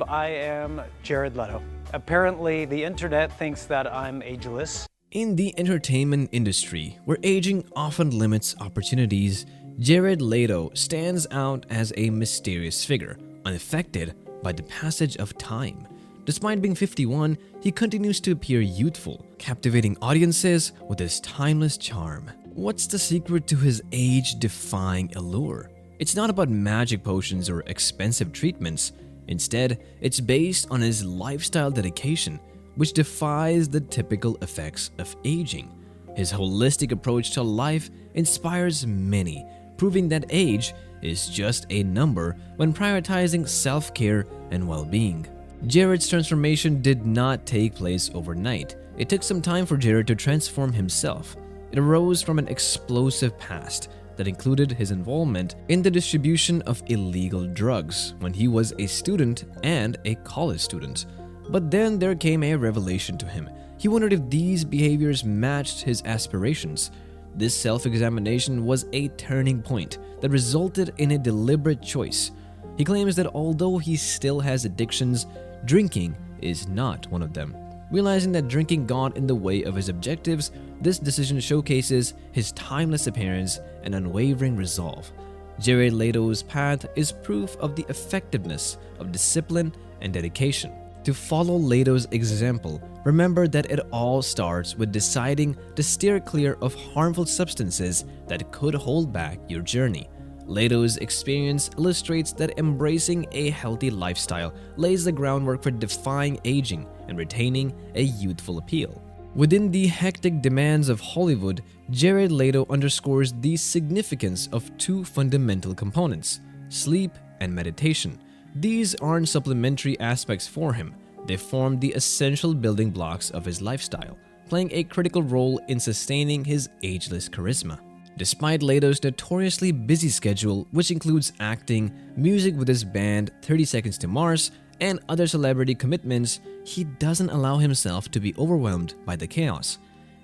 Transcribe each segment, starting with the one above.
I am Jared Leto. Apparently, the internet thinks that I'm ageless. In the entertainment industry, where aging often limits opportunities, Jared Leto stands out as a mysterious figure, unaffected by the passage of time. Despite being 51, he continues to appear youthful, captivating audiences with his timeless charm. What's the secret to his age-defying allure? It's not about magic potions or expensive treatments. Instead, it's based on his lifestyle dedication, which defies the typical effects of aging. His holistic approach to life inspires many, proving that age is just a number when prioritizing self-care and well-being. Jared's transformation did not take place overnight. It took some time for Jared to transform himself. It arose from an explosive past that included his involvement in the distribution of illegal drugs when he was a student and a college student. But then there came a revelation to him. He wondered if these behaviors matched his aspirations. This self-examination was a turning point that resulted in a deliberate choice. He claims that although he still has addictions, drinking is not one of them. Realizing that drinking got in the way of his objectives, this decision showcases his timeless appearance and unwavering resolve. Jared Leto's path is proof of the effectiveness of discipline and dedication. To follow Leto's example, remember that it all starts with deciding to steer clear of harmful substances that could hold back your journey. Leto's experience illustrates that embracing a healthy lifestyle lays the groundwork for defying aging and retaining a youthful appeal. Within the hectic demands of Hollywood, Jared Leto underscores the significance of two fundamental components: sleep and meditation. These aren't supplementary aspects for him. They form the essential building blocks of his lifestyle, playing a critical role in sustaining his ageless charisma. Despite Leto's notoriously busy schedule, which includes acting, music with his band 30 Seconds to Mars, and other celebrity commitments, he doesn't allow himself to be overwhelmed by the chaos.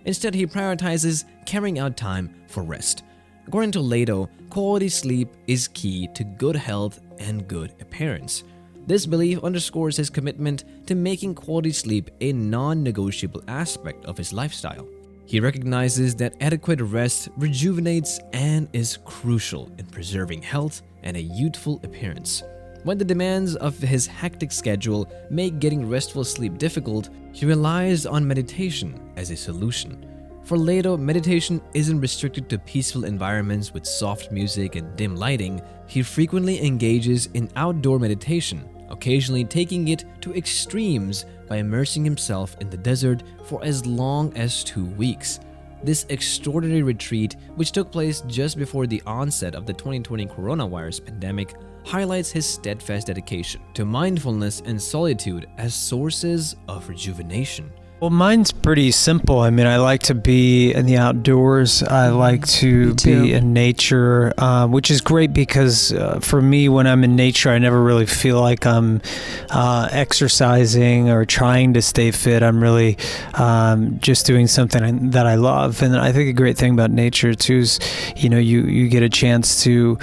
Instead, he prioritizes carrying out time for rest. According to Leto, quality sleep is key to good health and good appearance. This belief underscores his commitment to making quality sleep a non-negotiable aspect of his lifestyle. He recognizes that adequate rest rejuvenates and is crucial in preserving health and a youthful appearance. When the demands of his hectic schedule make getting restful sleep difficult, he relies on meditation as a solution. For Leto, meditation isn't restricted to peaceful environments with soft music and dim lighting. He frequently engages in outdoor meditation, occasionally taking it to extremes by immersing himself in the desert for as long as 2 weeks. This extraordinary retreat, which took place just before the onset of the 2020 coronavirus pandemic, highlights his steadfast dedication to mindfulness and solitude as sources of rejuvenation. Well, mine's pretty simple. I mean, I like to be in the outdoors. I like to be in nature, which is great because for me, when I'm in nature, I never really feel like I'm exercising or trying to stay fit. I'm really just doing something that I love. And I think a great thing about nature too is, you get a chance to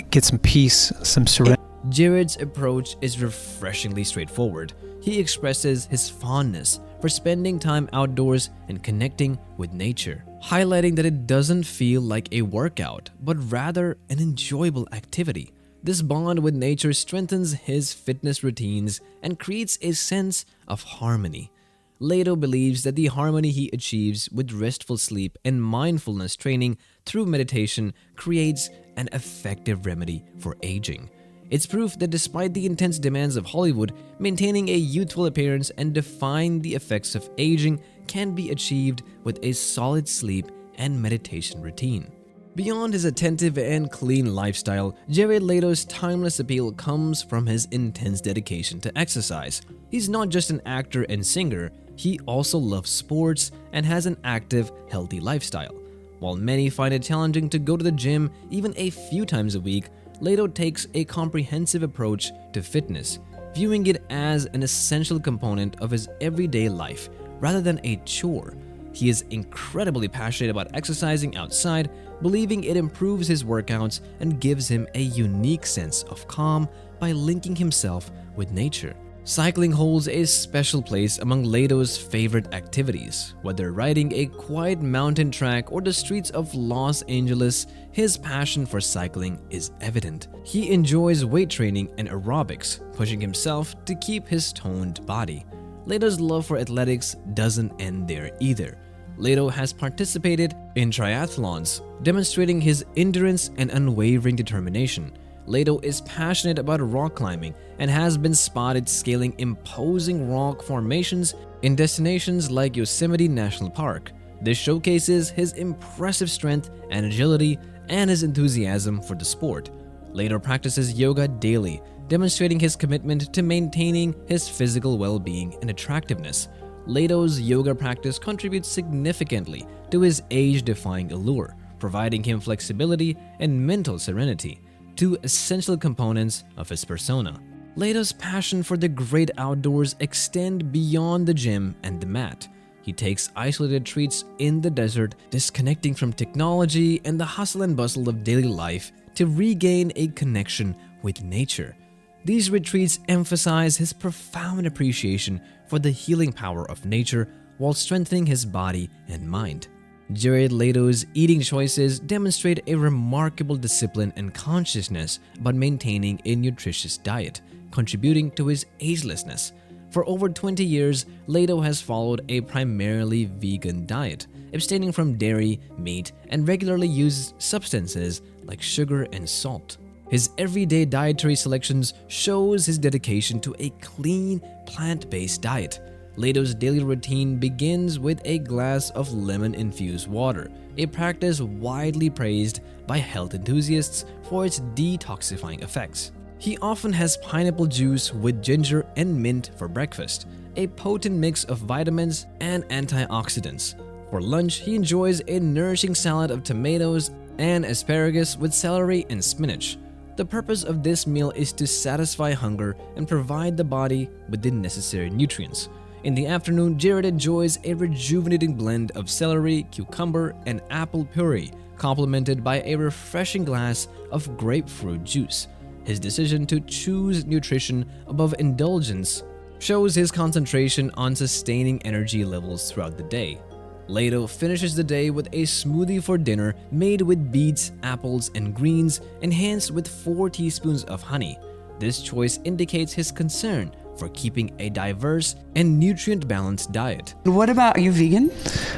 get some peace, some serenity. Jared's approach is refreshingly straightforward. He expresses his fondness for spending time outdoors and connecting with nature, highlighting that it doesn't feel like a workout, but rather an enjoyable activity. This bond with nature strengthens his fitness routines and creates a sense of harmony. Leto believes that the harmony he achieves with restful sleep and mindfulness training through meditation creates an effective remedy for aging. It's proof that despite the intense demands of Hollywood, maintaining a youthful appearance and defying the effects of aging can be achieved with a solid sleep and meditation routine. Beyond his attentive and clean lifestyle, Jared Leto's timeless appeal comes from his intense dedication to exercise. He's not just an actor and singer, he also loves sports and has an active, healthy lifestyle. While many find it challenging to go to the gym even a few times a week, Leto takes a comprehensive approach to fitness, viewing it as an essential component of his everyday life rather than a chore. He is incredibly passionate about exercising outside, believing it improves his workouts and gives him a unique sense of calm by linking himself with nature. Cycling holds a special place among Leto's favorite activities. Whether riding a quiet mountain track or the streets of Los Angeles, his passion for cycling is evident. He enjoys weight training and aerobics, pushing himself to keep his toned body. Leto's love for athletics doesn't end there either. Leto has participated in triathlons, demonstrating his endurance and unwavering determination. Leto is passionate about rock climbing and has been spotted scaling imposing rock formations in destinations like Yosemite National Park. This showcases his impressive strength and agility and his enthusiasm for the sport. Leto practices yoga daily, demonstrating his commitment to maintaining his physical well-being and attractiveness. Leto's yoga practice contributes significantly to his age-defying allure, providing him flexibility and mental serenity, two essential components of his persona. Leto's passion for the great outdoors extend beyond the gym and the mat. He takes isolated retreats in the desert, disconnecting from technology and the hustle and bustle of daily life to regain a connection with nature. These retreats emphasize his profound appreciation for the healing power of nature while strengthening his body and mind. Jared Leto's eating choices demonstrate a remarkable discipline and consciousness about maintaining a nutritious diet, contributing to his agelessness. For over 20 years, Leto has followed a primarily vegan diet, abstaining from dairy, meat, and regularly used substances like sugar and salt. His everyday dietary selections shows his dedication to a clean, plant-based diet. Leto's daily routine begins with a glass of lemon-infused water, a practice widely praised by health enthusiasts for its detoxifying effects. He often has pineapple juice with ginger and mint for breakfast, a potent mix of vitamins and antioxidants. For lunch, he enjoys a nourishing salad of tomatoes and asparagus with celery and spinach. The purpose of this meal is to satisfy hunger and provide the body with the necessary nutrients. In the afternoon, Jared enjoys a rejuvenating blend of celery, cucumber, and apple puree, complemented by a refreshing glass of grapefruit juice. His decision to choose nutrition above indulgence shows his concentration on sustaining energy levels throughout the day. Leto finishes the day with a smoothie for dinner made with beets, apples, and greens, enhanced with 4 teaspoons of honey. This choice indicates his concern for keeping a diverse and nutrient-balanced diet. What about, are you vegan?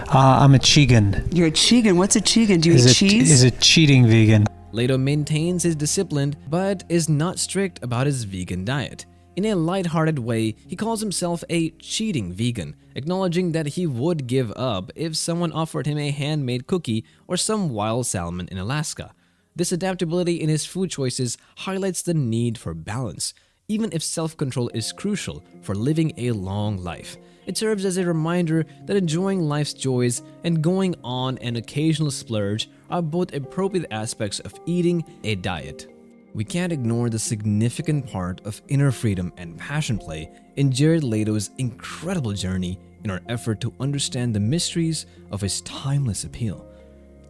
I'm a chegan. You're a chegan. What's a chegan? Do you eat cheese? Is a cheating vegan. Leto maintains his discipline but is not strict about his vegan diet. In a lighthearted way, he calls himself a cheating vegan, acknowledging that he would give up if someone offered him a handmade cookie or some wild salmon in Alaska. This adaptability in his food choices highlights the need for balance. Even if self-control is crucial for living a long life, it serves as a reminder that enjoying life's joys and going on an occasional splurge are both appropriate aspects of eating a diet. We can't ignore the significant part of inner freedom and passion play in Jared Leto's incredible journey in our effort to understand the mysteries of his timeless appeal.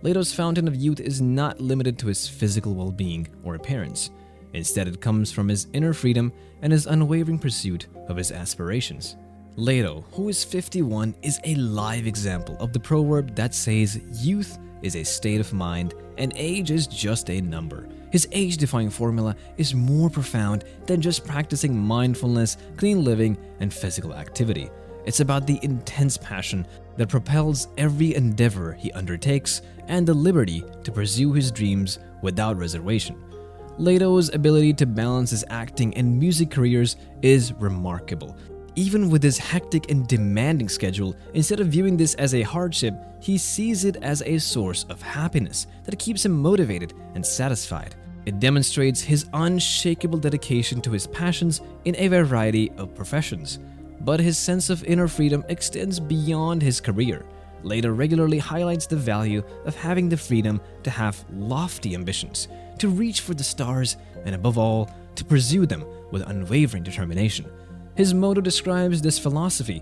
Leto's fountain of youth is not limited to his physical well-being or appearance. Instead, it comes from his inner freedom and his unwavering pursuit of his aspirations. Leto, who is 51, is a live example of the proverb that says youth is a state of mind and age is just a number. His age-defying formula is more profound than just practicing mindfulness, clean living, and physical activity. It's about the intense passion that propels every endeavor he undertakes and the liberty to pursue his dreams without reservation. Leto's ability to balance his acting and music careers is remarkable. Even with his hectic and demanding schedule, instead of viewing this as a hardship, he sees it as a source of happiness that keeps him motivated and satisfied. It demonstrates his unshakable dedication to his passions in a variety of professions. But his sense of inner freedom extends beyond his career. Leto regularly highlights the value of having the freedom to have lofty ambitions, to reach for the stars, and above all, to pursue them with unwavering determination. His motto describes this philosophy: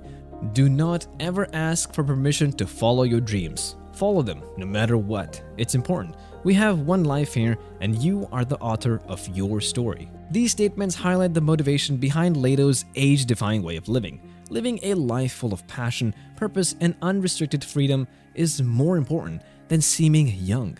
do not ever ask for permission to follow your dreams. Follow them no matter what. It's important. We have one life here, and you are the author of your story. These statements highlight the motivation behind Leto's age-defying way of living. Living a life full of passion, purpose, and unrestricted freedom is more important than seeming young.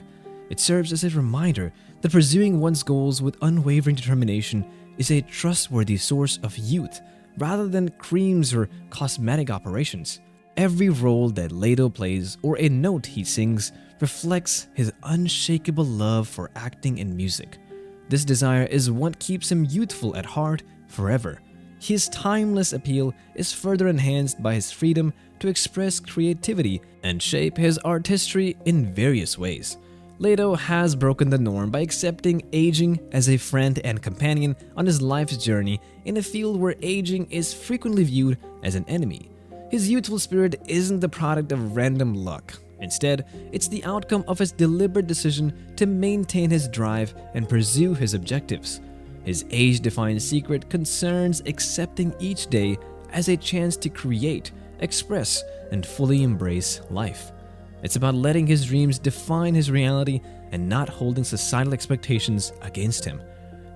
It serves as a reminder that pursuing one's goals with unwavering determination is a trustworthy source of youth, rather than creams or cosmetic operations. Every role that Leto plays or a note he sings reflects his unshakable love for acting and music. This desire is what keeps him youthful at heart forever. His timeless appeal is further enhanced by his freedom to express creativity and shape his artistry in various ways. Leto has broken the norm by accepting aging as a friend and companion on his life's journey in a field where aging is frequently viewed as an enemy. His youthful spirit isn't the product of random luck. Instead, it's the outcome of his deliberate decision to maintain his drive and pursue his objectives. His age-defying secret concerns accepting each day as a chance to create, express, and fully embrace life. It's about letting his dreams define his reality and not holding societal expectations against him.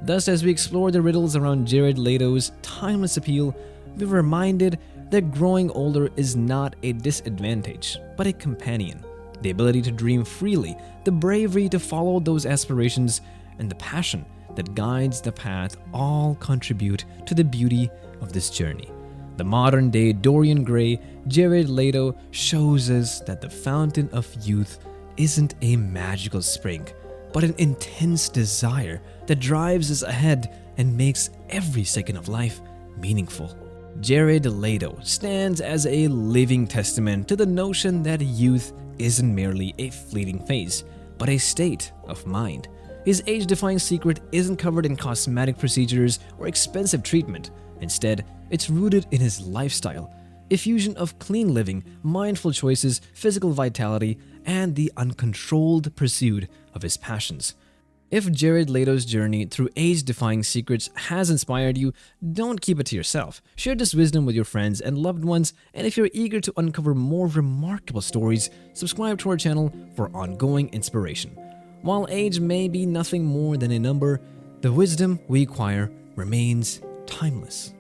Thus, as we explore the riddles around Jared Leto's timeless appeal, we're reminded that growing older is not a disadvantage, but a companion. The ability to dream freely, the bravery to follow those aspirations, and the passion that guides the path all contribute to the beauty of this journey. The modern-day Dorian Gray, Jared Leto, shows us that the fountain of youth isn't a magical spring, but an intense desire that drives us ahead and makes every second of life meaningful. Jared Leto stands as a living testament to the notion that youth isn't merely a fleeting phase, but a state of mind. His age-defying secret isn't covered in cosmetic procedures or expensive treatment. Instead, it's rooted in his lifestyle, a fusion of clean living, mindful choices, physical vitality, and the uncontrolled pursuit of his passions. If Jared Leto's journey through age-defying secrets has inspired you, don't keep it to yourself. Share this wisdom with your friends and loved ones, and if you're eager to uncover more remarkable stories, subscribe to our channel for ongoing inspiration. While age may be nothing more than a number, the wisdom we acquire remains timeless.